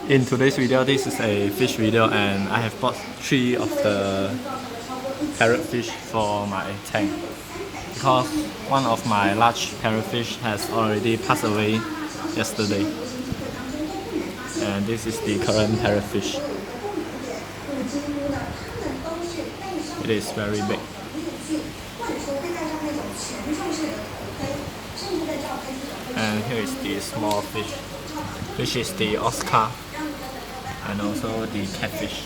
In today's video, this is a fish video and I have bought 3 of the parrotfish for my tank because one of my large parrotfish has already passed away yesterday, and this is the current parrotfish. It is very big. And here is the small fish, which is the Oscar, and also the catfish.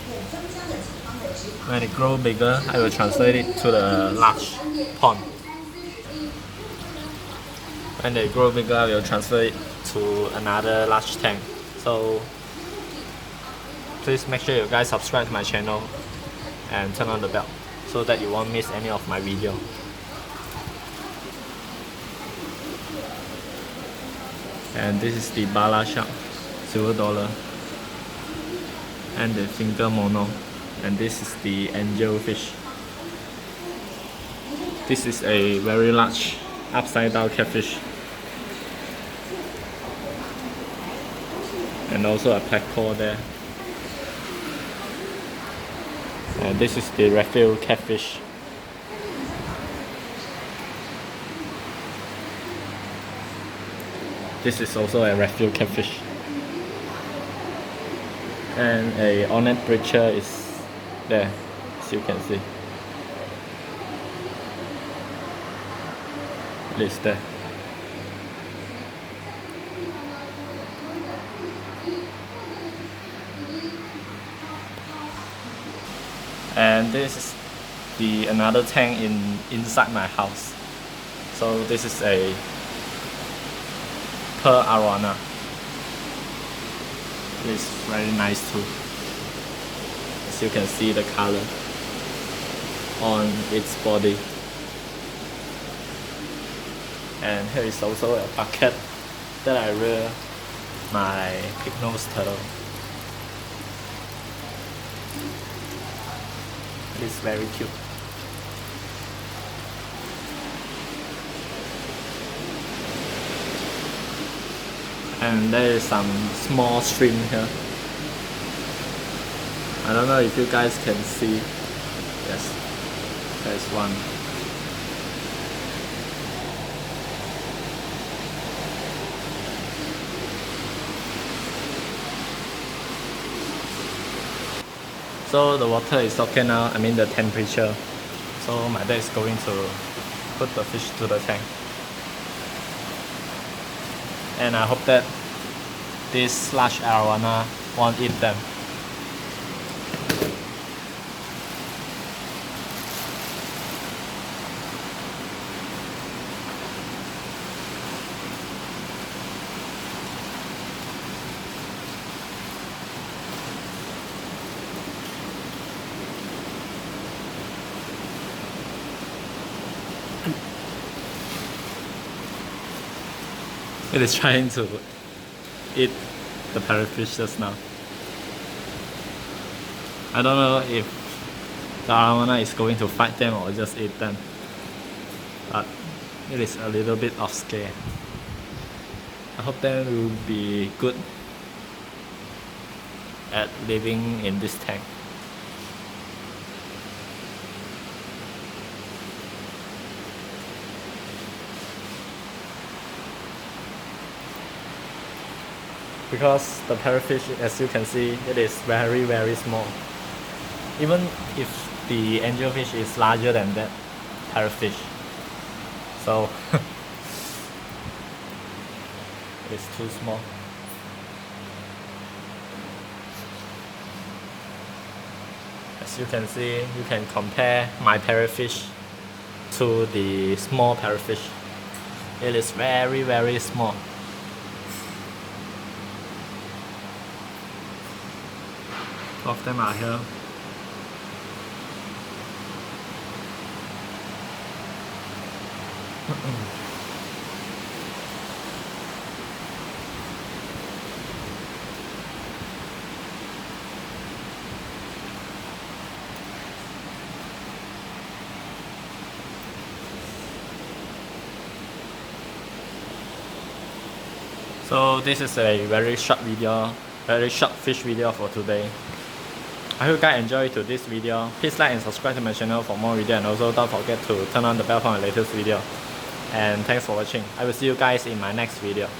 When it grows bigger, I will translate it to the large pond. When they grow bigger, I will transfer it to another large tank. So please make sure you guys subscribe to my channel and turn on the bell so that you won't miss any of my video. And this is the Bala shark, $0, and the finger mono, and this is the angelfish. This is a very large upside down catfish, and also a pleco there. And this is the refill catfish. This is also a refill catfish. And a ornate breacher is there, as you can see. It is there. And this is the another tank inside my house. So this is a pearl arowana. It is very nice too. As you can see the color on its body. And here is also a bucket that I rear my pig-nose turtle. It is very cute. And there is some small stream here. I don't know if you guys can see. Yes, there's one. So the water is okay now, I mean the temperature. So my dad is going to put the fish to the tank. And I hope that this large arowana won't eat them. It is trying to eat the parrotfish just now. I don't know if the arowana is going to fight them or just eat them, but it is a little bit of scare. I hope they will be good at living in this tank. Because the parrotfish, as you can see, it is very very small. Even if the angelfish is larger than that parrotfish, so it's too small. As you can see, you can compare my parrotfish to the small parrotfish. It is very very small. Two of them are here. So this is a very short video very short fish video for today. I hope you guys enjoyed to this video. Please like and subscribe to my channel for more video, and also don't forget to turn on the bell for my latest video. And thanks for watching. I will see you guys in my next video.